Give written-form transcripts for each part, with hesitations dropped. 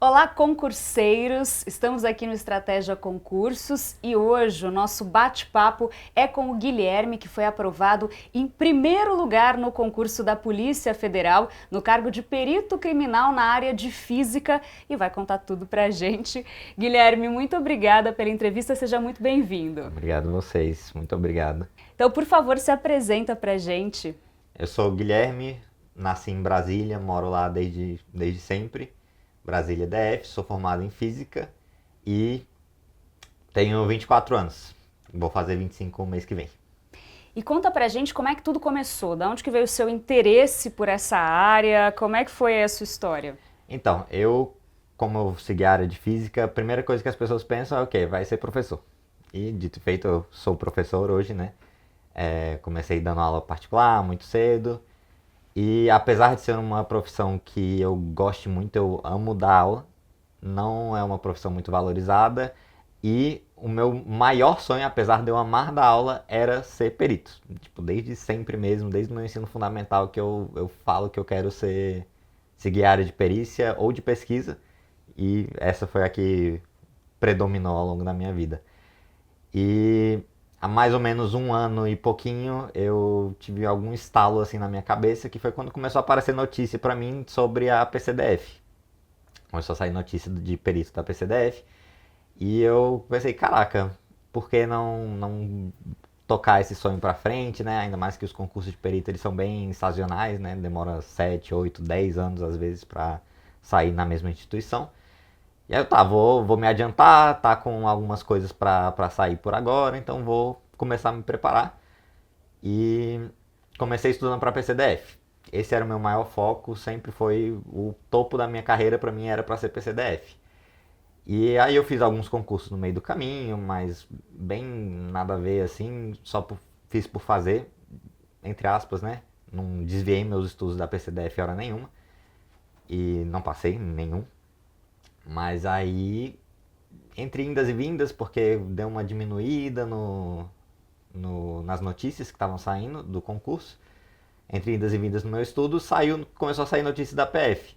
Olá, concurseiros! Estamos aqui no Estratégia Concursos e hoje o nosso bate-papo é com o Guilherme, que foi aprovado em primeiro lugar no concurso da Polícia Federal, no cargo de perito criminal na área de física e vai contar tudo pra gente. Guilherme, muito obrigada pela entrevista, seja muito bem-vindo. Obrigado a vocês, muito obrigado. Então, por favor, se apresenta pra gente. Eu sou o Guilherme, nasci em Brasília, moro lá desde sempre. Brasília DF, sou formado em Física e tenho 24 anos. Vou fazer 25 no mês que vem. E conta pra gente como é que tudo começou, da onde que veio o seu interesse por essa área, como é que foi a sua história? Então, como eu segui a área de Física, a primeira coisa que as pessoas pensam é o quê? Vai ser professor. E dito e feito, eu sou professor hoje, né? Comecei dando aula particular muito cedo. E apesar de ser uma profissão que eu gosto muito, eu amo dar aula, não é uma profissão muito valorizada. E o meu maior sonho, apesar de eu amar dar aula, era ser perito. Tipo, desde sempre mesmo, desde o meu ensino fundamental que eu falo que eu quero seguir a área de perícia ou de pesquisa. E essa foi a que predominou ao longo da minha vida. E há mais ou menos um ano e pouquinho eu tive algum estalo assim na minha cabeça, que foi quando começou a aparecer notícia pra mim sobre a PCDF. Começou a sair notícia de perito da PCDF e eu pensei, caraca, por que não tocar esse sonho pra frente, né? Ainda mais que os concursos de perito eles são bem sazonais, né? Demora 7, 8, 10 anos às vezes pra sair na mesma instituição. E aí vou me adiantar, tá com algumas coisas pra sair por agora, então vou começar a me preparar. E comecei estudando pra PCDF. Esse era o meu maior foco, sempre foi o topo da minha carreira pra mim era pra ser PCDF. E aí eu fiz alguns concursos no meio do caminho, mas bem nada a ver assim, fiz por fazer, entre aspas, né? Não desviei meus estudos da PCDF hora nenhuma e não passei em nenhum. Mas aí, entre indas e vindas, porque deu uma diminuída nas notícias que estavam saindo do concurso, entre indas e vindas no meu estudo, começou a sair notícia da PF.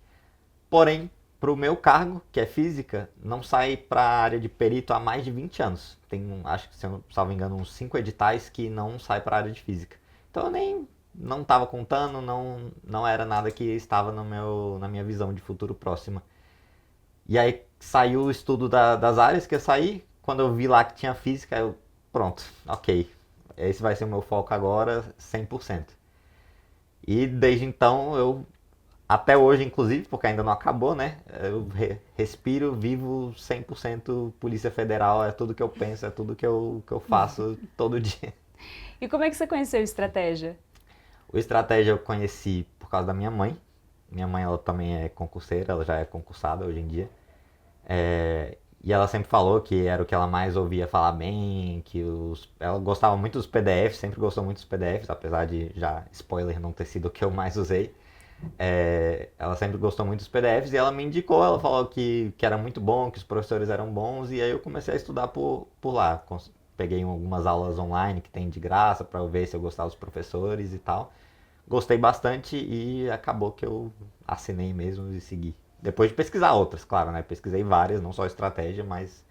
Porém, para o meu cargo, que é física, não sai para a área de perito há mais de 20 anos. Tem, acho que, se eu não salvo engano, uns 5 editais que não sai para a área de física. Então eu nem não estava contando, não era nada que estava na minha visão de futuro próxima. E aí saiu o estudo das áreas que eu saí. Quando eu vi lá que tinha física, eu, pronto, ok. Esse vai ser o meu foco agora, 100%. E desde então, até hoje inclusive, porque ainda não acabou, né? Eu respiro, vivo 100% Polícia Federal, é tudo que eu penso, é tudo que eu faço todo dia. E como é que você conheceu Estratégia? O Estratégia eu conheci por causa da minha mãe. Minha mãe, ela também é concurseira, ela já é concursada hoje em dia. E ela sempre falou que era o que ela mais ouvia falar bem, ela gostava muito dos PDFs, sempre gostou muito dos PDFs, apesar de já, spoiler, não ter sido o que eu mais usei. Ela sempre gostou muito dos PDFs e ela me indicou, ela falou que era muito bom, que os professores eram bons, e aí eu comecei a estudar por lá. Peguei algumas aulas online que tem de graça para ver se eu gostava dos professores e tal. Gostei bastante e acabou que eu assinei mesmo e segui. Depois de pesquisar outras, claro, né? Pesquisei várias, não só estratégia, mas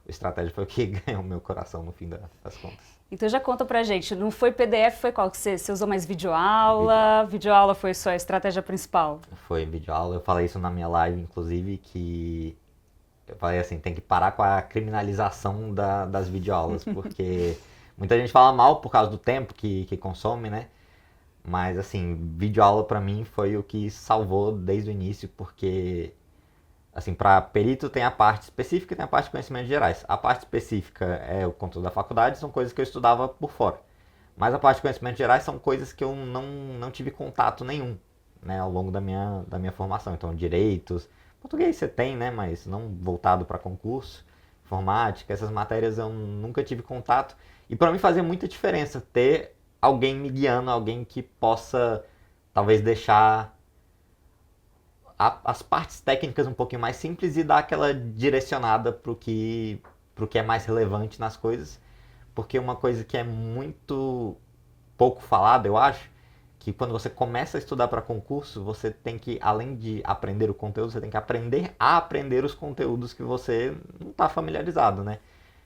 o estratégia foi o que ganhou meu coração no fim das contas. Então já conta pra gente, não foi PDF, foi qual que você usou mais Videoaula. videoaula? Videoaula foi sua estratégia principal? Foi videoaula. Eu falei isso na minha live, inclusive, que eu falei assim, tem que parar com a criminalização das videoaulas, porque muita gente fala mal por causa do tempo que consome, né? Mas assim, videoaula pra mim foi o que salvou desde o início, porque assim, para perito tem a parte específica e tem a parte de conhecimentos gerais. A parte específica é o conteúdo da faculdade, são coisas que eu estudava por fora. Mas a parte de conhecimentos gerais são coisas que eu não tive contato nenhum, né, ao longo da minha formação. Então, direitos, português você tem, né, mas não voltado para concurso, informática, essas matérias eu nunca tive contato. E para mim fazia muita diferença ter alguém me guiando, alguém que possa talvez deixar as partes técnicas um pouquinho mais simples e dar aquela direcionada pro que é mais relevante nas coisas. Porque uma coisa que é muito pouco falada, eu acho, que quando você começa a estudar para concurso, você tem que, além de aprender o conteúdo, você tem que aprender a aprender os conteúdos que você não está familiarizado, né?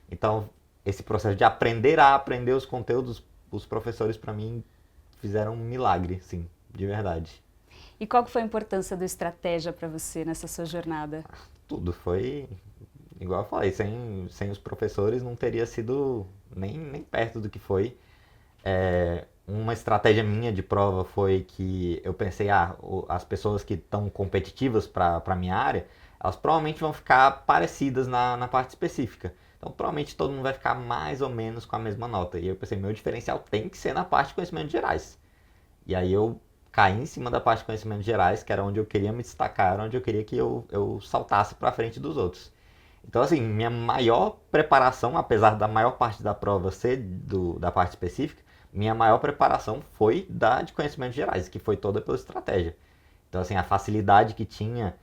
Então, esse processo de aprender a aprender os conteúdos, os professores, para mim, fizeram um milagre, sim, de verdade. E qual que foi a importância do estratégia para você nessa sua jornada? Tudo foi, igual eu falei, sem os professores não teria sido nem perto do que foi. Uma estratégia minha de prova foi que eu pensei, as pessoas que estão competitivas para a minha área, elas provavelmente vão ficar parecidas na parte específica. Então, provavelmente todo mundo vai ficar mais ou menos com a mesma nota. E eu pensei, meu diferencial tem que ser na parte de conhecimentos gerais. E aí eu caí em cima da parte de conhecimentos gerais, que era onde eu queria me destacar, era onde eu queria que eu saltasse para frente dos outros. Então, assim, minha maior preparação, apesar da maior parte da prova ser da parte específica, minha maior preparação foi da de conhecimentos gerais, que foi toda pela estratégia. Então, assim, a facilidade que tinha,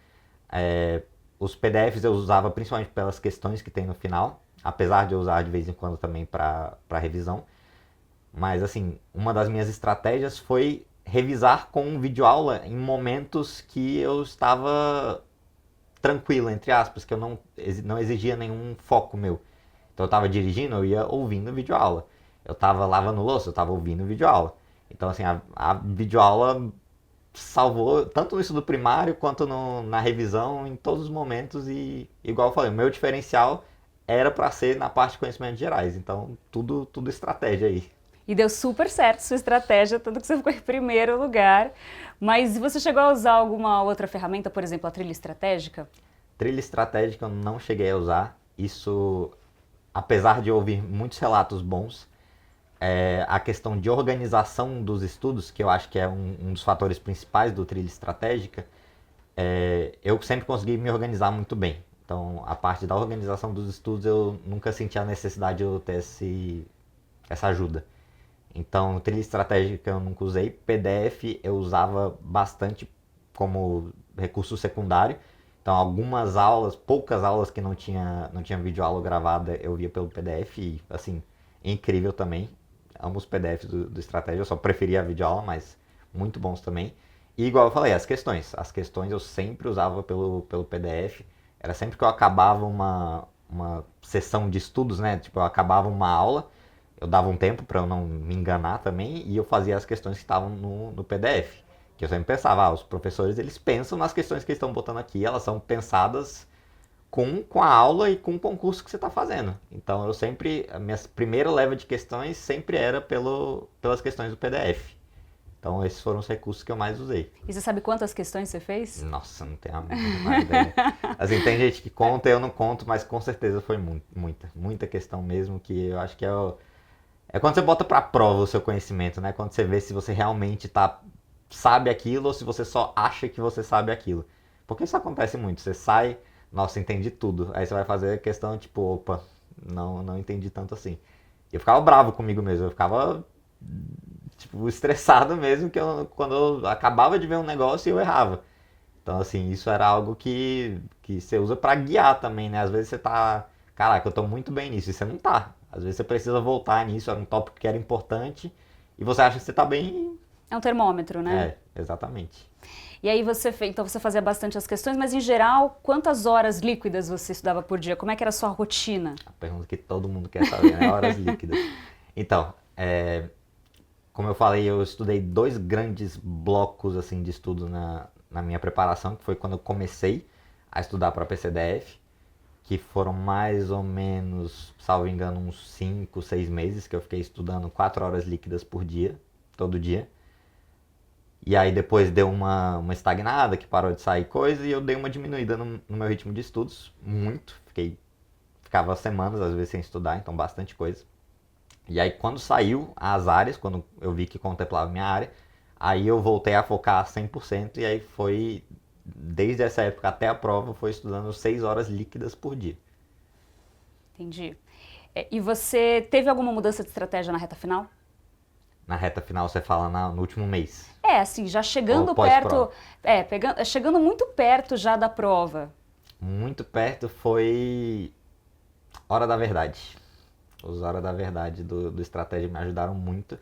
os PDFs eu usava principalmente pelas questões que tem no final, apesar de eu usar de vez em quando também para revisão. Mas, assim, uma das minhas estratégias foi revisar com videoaula em momentos que eu estava tranquilo, entre aspas, que eu não exigia nenhum foco meu. Então eu estava dirigindo, eu ia ouvindo videoaula. Eu estava lavando louça, eu estava ouvindo videoaula. Então, assim, a videoaula salvou tanto no estudo primário quanto na revisão, em todos os momentos. E, igual eu falei, o meu diferencial era para ser na parte de conhecimentos gerais. Então, tudo estratégia aí. E deu super certo sua estratégia, tanto que você ficou em primeiro lugar. Mas você chegou a usar alguma outra ferramenta, por exemplo, a trilha estratégica? Trilha estratégica eu não cheguei a usar. Isso, apesar de ouvir muitos relatos bons, a questão de organização dos estudos, que eu acho que é um dos fatores principais do trilha estratégica, eu sempre consegui me organizar muito bem. Então, a parte da organização dos estudos, eu nunca senti a necessidade de eu ter essa ajuda. Então, trilha estratégica eu nunca usei. PDF eu usava bastante como recurso secundário. Então, algumas aulas, poucas aulas que não tinha videoaula gravada, eu via pelo PDF. E, assim, incrível também. Amo os PDFs do Estratégia. Eu só preferia a videoaula, mas muito bons também. E, igual eu falei, as questões. As questões eu sempre usava pelo PDF. Era sempre que eu acabava uma sessão de estudos, né? Tipo, eu acabava uma aula, eu dava um tempo para eu não me enganar também e eu fazia as questões que estavam no PDF. Que eu sempre pensava, os professores eles pensam nas questões que eles estão botando aqui, elas são pensadas com a aula e com o concurso que você está fazendo. Então eu sempre, a minha primeira leva de questões sempre era pelas questões do PDF. Então esses foram os recursos que eu mais usei. E você sabe quantas questões você fez? Nossa, não tenho a menor ideia. Assim, tem gente que conta, eu não conto, mas com certeza foi muita questão mesmo, que eu acho que é quando você bota pra prova o seu conhecimento, né? Quando você vê se você realmente sabe aquilo ou se você só acha que você sabe aquilo. Porque isso acontece muito. Você sai, nossa, entendi tudo. Aí você vai fazer a questão, tipo, opa, não entendi tanto assim. E eu ficava bravo comigo mesmo. Eu ficava, tipo, estressado mesmo quando eu acabava de ver um negócio e eu errava. Então, assim, isso era algo que você usa pra guiar também, né? Às vezes você tá, caraca, eu tô muito bem nisso, e você não tá. Às vezes você precisa voltar nisso, era um tópico que era importante, e você acha que você tá bem. É um termômetro, né? Exatamente. E aí então você fazia bastante as questões, mas em geral, quantas horas líquidas você estudava por dia? Como é que era a sua rotina? A pergunta que todo mundo quer saber, né? Horas líquidas. Então, como eu falei, eu estudei 2 grandes blocos assim de estudo na minha preparação, que foi quando eu comecei a estudar para PCDF, que foram mais ou menos, salvo engano, uns 5, 6 meses que eu fiquei estudando 4 horas líquidas por dia, todo dia. E aí depois deu uma estagnada, que parou de sair coisa, e eu dei uma diminuída no meu ritmo de estudos, muito. Ficava semanas, às vezes, sem estudar, então bastante coisa. E aí quando saiu as áreas, quando eu vi que contemplava minha área, aí eu voltei a focar 100% e aí foi, desde essa época até a prova, foi estudando 6 horas líquidas por dia. Entendi. E você teve alguma mudança de estratégia na reta final? Na reta final você fala no último mês. Assim, já chegando Ou perto, pós-prova. chegando muito perto já da prova. Muito perto foi Hora da Verdade. Os Hora da Verdade do Estratégia me ajudaram muito.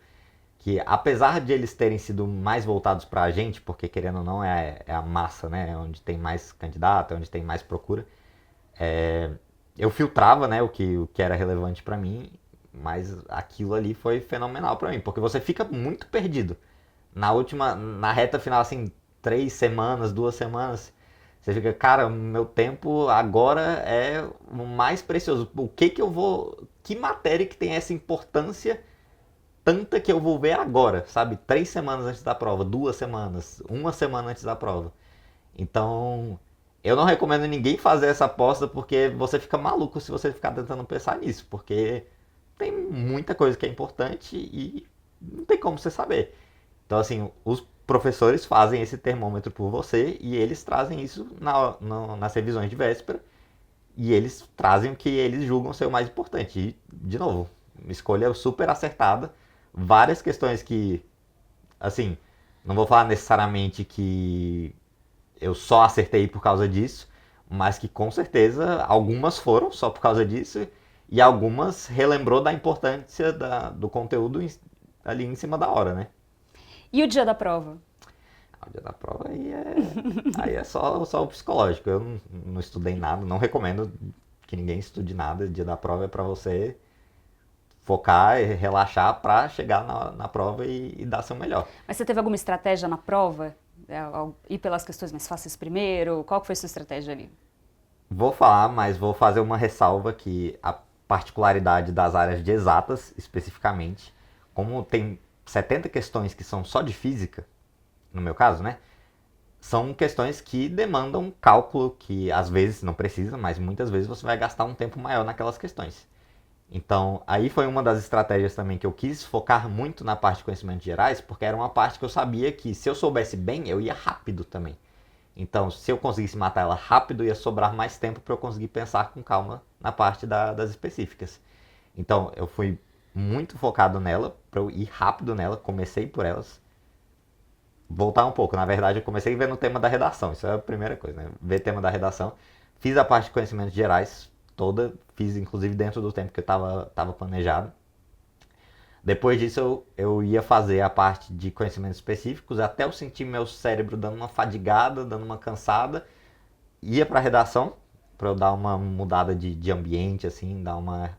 que apesar de eles terem sido mais voltados para a gente, porque querendo ou não é a massa, né, é onde tem mais candidato, é onde tem mais procura, eu filtrava, né, o que era relevante para mim, mas aquilo ali foi fenomenal para mim, porque você fica muito perdido. Na reta final, assim, 3 semanas, 2 semanas, você fica, cara, meu tempo agora é o mais precioso. O que que eu vou, que matéria que tem essa importância tanta que eu vou ver agora, sabe? 3 semanas antes da prova, 2 semanas, uma semana antes da prova. Então, eu não recomendo ninguém fazer essa aposta porque você fica maluco se você ficar tentando pensar nisso, porque tem muita coisa que é importante e não tem como você saber. Então, assim, os professores fazem esse termômetro por você e eles trazem isso nas revisões de véspera e eles trazem o que eles julgam ser o mais importante. E, de novo, escolha super acertada. Várias questões que, assim, não vou falar necessariamente que eu só acertei por causa disso, mas que com certeza algumas foram só por causa disso e algumas relembrou da importância do conteúdo ali em cima da hora, né? E o dia da prova? O dia da prova aí é só o psicológico. Eu não estudei nada, não recomendo que ninguém estude nada. O dia da prova é para você focar e relaxar para chegar na prova e dar seu melhor. Mas você teve alguma estratégia na prova? Ir pelas questões mais fáceis primeiro? Qual que foi a sua estratégia ali? Vou falar, mas vou fazer uma ressalva que a particularidade das áreas de exatas, especificamente, como tem 70 questões que são só de física, no meu caso, né? São questões que demandam cálculo, que às vezes não precisa, mas muitas vezes você vai gastar um tempo maior naquelas questões. Então, aí foi uma das estratégias também que eu quis focar muito na parte de conhecimentos gerais, porque era uma parte que eu sabia que se eu soubesse bem, eu ia rápido também. Então, se eu conseguisse matar ela rápido, ia sobrar mais tempo para eu conseguir pensar com calma na parte das específicas. Então, eu fui muito focado nela, para eu ir rápido nela, comecei por elas. Voltar um pouco, na verdade, eu comecei vendo o tema da redação, isso é a primeira coisa, né? Ver o tema da redação. Fiz a parte de conhecimentos gerais toda, fiz inclusive dentro do tempo que eu estava planejado. Depois disso eu ia fazer a parte de conhecimentos específicos, até eu sentir meu cérebro dando uma fadigada, dando uma cansada, ia para a redação, para eu dar uma mudada de ambiente, assim, dar uma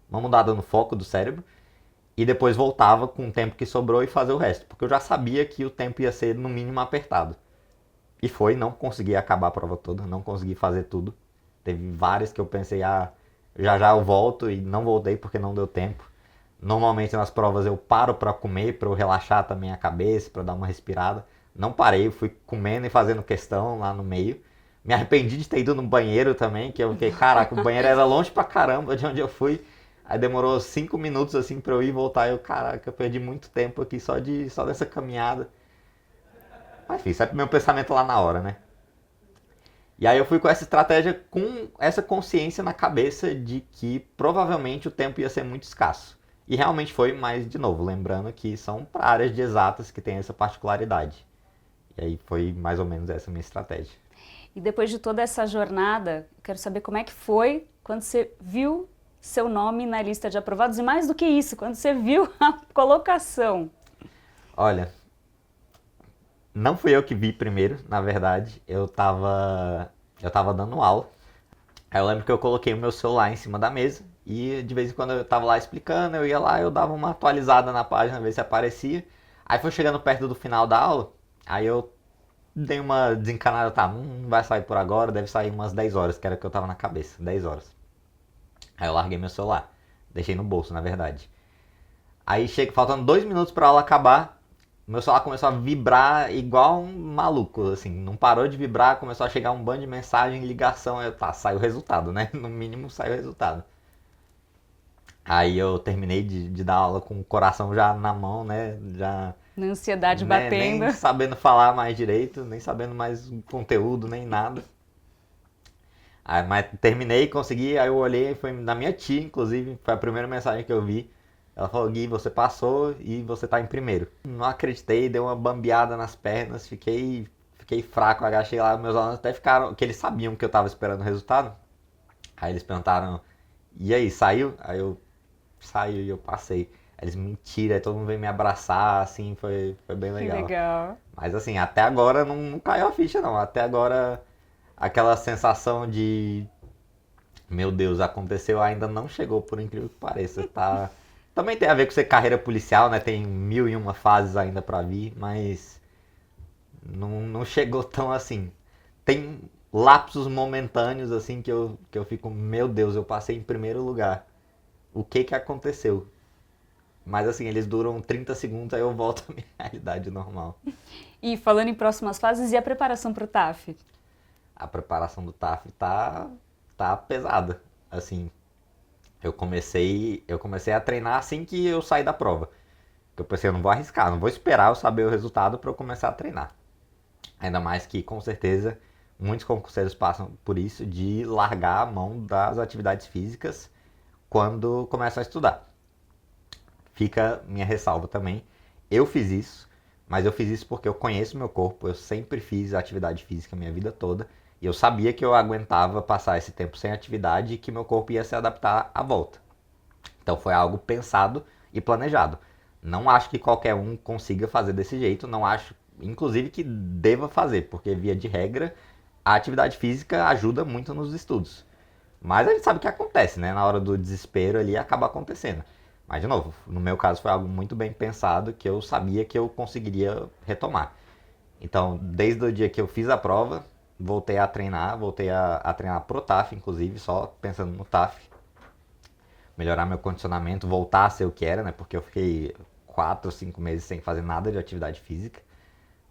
mudada no foco do cérebro, e depois voltava com o tempo que sobrou e fazer o resto, porque eu já sabia que o tempo ia ser no mínimo apertado. E foi, não consegui acabar a prova toda, não consegui fazer tudo. Teve várias que eu pensei, já já eu volto e não voltei porque não deu tempo. Normalmente nas provas eu paro para comer, para eu relaxar também a cabeça, para dar uma respirada. Não parei, fui comendo e fazendo questão lá no meio. Me arrependi de ter ido no banheiro também, que eu fiquei, caraca, o banheiro era longe pra caramba de onde eu fui. Aí demorou 5 minutos assim pra eu ir e voltar. Eu, caraca, eu perdi muito tempo aqui só dessa caminhada. Mas enfim, sempre meu pensamento lá na hora, né? E aí eu fui com essa estratégia, com essa consciência na cabeça de que provavelmente o tempo ia ser muito escasso. E realmente foi, mas de novo, lembrando que são para áreas de exatas que tem essa particularidade. E aí foi mais ou menos essa minha estratégia. E depois de toda essa jornada, eu quero saber como é que foi quando você viu seu nome na lista de aprovados e mais do que isso, quando você viu a colocação. Olha, não fui eu que vi primeiro, na verdade, eu tava dando aula. Aí eu lembro que eu coloquei o meu celular em cima da mesa e de vez em quando eu tava lá explicando, eu ia lá, eu dava uma atualizada na página, ver se aparecia. Aí foi chegando perto do final da aula, aí eu dei uma desencanada, tá, não vai sair por agora, deve sair umas 10 horas, que era o que eu tava na cabeça, 10 horas. Aí eu larguei meu celular, deixei no bolso, na verdade. Aí chega, faltando 2 minutos pra aula acabar, meu celular começou a vibrar igual um maluco, assim, não parou de vibrar, começou a chegar um bando de mensagem, ligação, aí tá, saiu o resultado, né? No mínimo saiu o resultado. Aí eu terminei de dar aula com o coração já na mão, né? Já, Na ansiedade né, batendo. nem sabendo falar mais direito, nem sabendo mais o conteúdo, nem nada. Aí, mas terminei, consegui, aí eu olhei, foi da minha tia, inclusive, foi a primeira mensagem que eu vi. Ela falou, Gui, você passou e você tá em primeiro. Não acreditei, dei uma bambeada nas pernas, fiquei fraco, agachei lá, meus alunos até ficaram, que eles sabiam que eu tava esperando o resultado. Aí eles perguntaram, e aí, saiu? Aí eu, saiu e eu passei. Eles, mentira, aí todo mundo veio me abraçar, assim, foi bem Que legal. legal. Mas assim, até agora não caiu a ficha não. Até agora aquela sensação de, meu Deus, aconteceu, ainda não chegou, por incrível que pareça. Tá. Também tem a ver com ser carreira policial, né? Tem 1001 fases ainda pra vir, mas não chegou tão assim. Tem lapsos momentâneos assim que eu fico, meu Deus, eu passei em primeiro lugar. O que que aconteceu? Mas assim, eles duram 30 segundos, aí eu volto à minha realidade normal. E falando em próximas fases, e a preparação para o TAF? A preparação do TAF tá pesada. Assim, eu comecei a treinar assim que eu saí da prova. Eu pensei, eu não vou arriscar, não vou esperar eu saber o resultado para eu começar a treinar. Ainda mais que, com certeza, muitos concurseiros passam por isso de largar a mão das atividades físicas quando começam a estudar. Fica minha ressalva também. Eu fiz isso, mas eu fiz isso porque eu conheço meu corpo, eu sempre fiz atividade física a minha vida toda, e eu sabia que eu aguentava passar esse tempo sem atividade e que meu corpo ia se adaptar à volta. Então foi algo pensado e planejado. Não acho que qualquer um consiga fazer desse jeito, não acho, inclusive, que deva fazer, porque via de regra a atividade física ajuda muito nos estudos. Mas a gente sabe o que acontece, né? Na hora do desespero ali acaba acontecendo. Mas de novo, no meu caso foi algo muito bem pensado que eu sabia que eu conseguiria retomar. Então, desde o dia que eu fiz a prova, voltei a treinar, voltei a treinar pro TAF, inclusive, só pensando no TAF, melhorar meu condicionamento, voltar a ser o que era, né? Porque eu fiquei 4 ou 5 meses sem fazer nada de atividade física.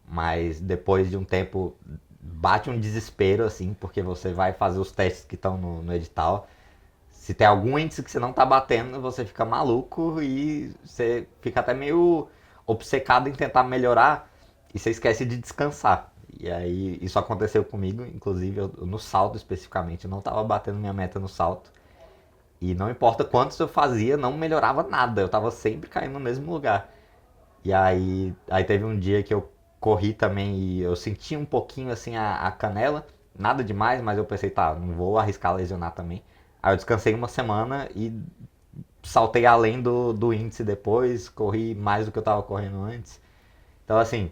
Mas depois de um tempo bate um desespero, assim, porque você vai fazer os testes que estão no edital. Se tem algum índice que você não tá batendo, você fica maluco e você fica até meio obcecado em tentar melhorar e você esquece de descansar. E aí isso aconteceu comigo, inclusive no salto especificamente, eu não tava batendo minha meta no salto. E não importa quantos eu fazia, não melhorava nada. Eu tava sempre caindo no mesmo lugar. E aí teve um dia que eu corri também e eu senti um pouquinho assim a canela. Nada demais, mas eu pensei, tá, não vou arriscar lesionar também. Aí eu descansei uma semana e saltei além do índice depois, corri mais do que eu tava correndo antes. Então assim,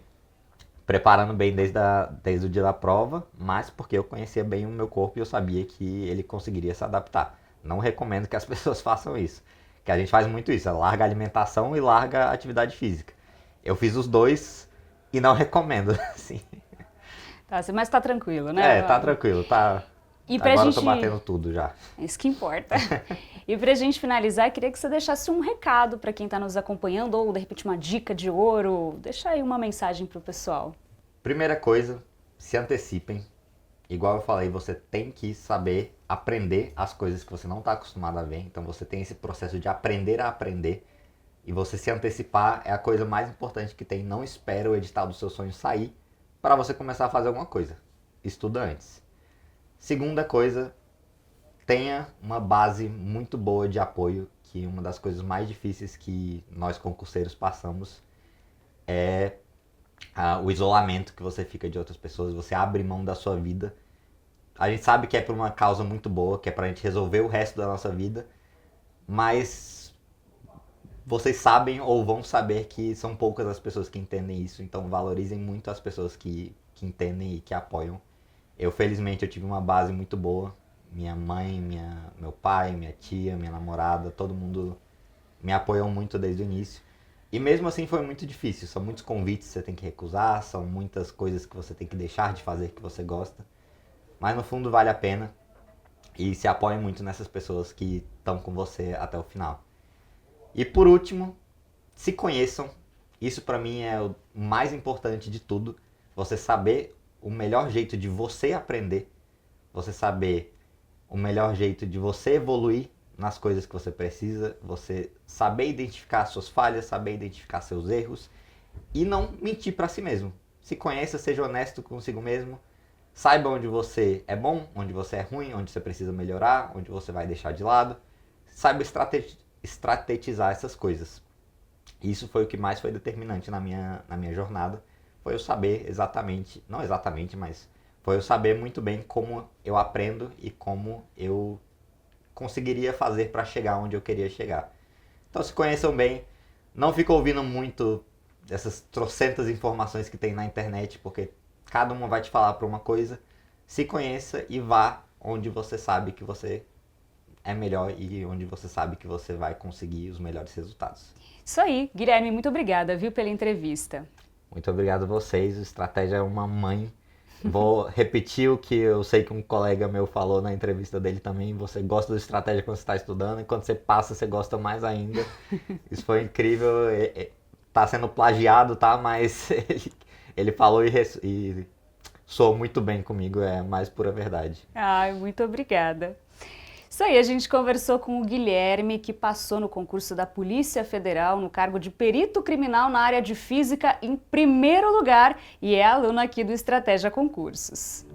preparando bem desde o dia da prova, mas porque eu conhecia bem o meu corpo e eu sabia que ele conseguiria se adaptar. Não recomendo que as pessoas façam isso. Que a gente faz muito isso, larga a alimentação e larga a atividade física. Eu fiz os dois e não recomendo, assim. Tá, mas tá tranquilo, É, né? tá tranquilo, tá. E pra Agora eu tô gente. batendo tudo já. Isso que importa. E pra gente finalizar, queria que você deixasse um recado para quem tá nos acompanhando, ou de repente uma dica de ouro. Deixa aí uma mensagem pro pessoal. Primeira coisa, se antecipem. Igual eu falei, você tem que saber aprender as coisas que você não está acostumado a ver. Então você tem esse processo de aprender a aprender. E você se antecipar é a coisa mais importante que tem. Não espera o edital dos seus sonhos sair para você começar a fazer alguma coisa. Estuda antes. Segunda coisa, tenha uma base muito boa de apoio, que uma das coisas mais difíceis que nós concurseiros passamos é o isolamento que você fica de outras pessoas, você abre mão da sua vida. A gente sabe que é por uma causa muito boa, que é pra gente resolver o resto da nossa vida, mas vocês sabem ou vão saber que são poucas as pessoas que entendem isso, então valorizem muito as pessoas que entendem e que apoiam. Eu, felizmente, eu tive uma base muito boa. Minha mãe, meu pai, minha tia, minha namorada, todo mundo me apoiou muito desde o início. E mesmo assim foi muito difícil. São muitos convites que você tem que recusar, são muitas coisas que você tem que deixar de fazer que você gosta. Mas no fundo vale a pena. E se apoie muito nessas pessoas que estão com você até o final. E por último, se conheçam. Isso pra mim é o mais importante de tudo. Você saber o melhor jeito de você aprender. Você saber o melhor jeito de você evoluir nas coisas que você precisa, você saber identificar suas falhas, saber identificar seus erros e não mentir para si mesmo. Se conheça, seja honesto consigo mesmo, saiba onde você é bom, onde você é ruim, onde você precisa melhorar, onde você vai deixar de lado, saiba estrategizar essas coisas. Isso foi o que mais foi determinante na minha jornada, foi eu saber exatamente, não exatamente, mas foi eu saber muito bem como eu aprendo e como eu conseguiria fazer para chegar onde eu queria chegar. Então se conheçam bem, Não fica ouvindo muito essas trocentas informações que tem na internet, porque cada uma vai te falar para uma coisa. Se conheça e vá onde você sabe que você é melhor e onde você sabe que você vai conseguir os melhores resultados. Isso aí, Guilherme, muito obrigada, viu, pela entrevista. Muito obrigado a vocês, o Estratégia é uma mãe. Vou repetir o que eu sei que um colega meu falou na entrevista dele também. Você gosta do Estratégia quando você está estudando e quando você passa você gosta mais ainda. Isso foi incrível. Tá sendo plagiado, tá? Mas ele falou e soou muito bem comigo, é a mais pura verdade. Ai, muito obrigada. Isso aí, a gente conversou com o Guilherme, que passou no concurso da Polícia Federal no cargo de perito criminal na área de física em primeiro lugar e é aluno aqui do Estratégia Concursos.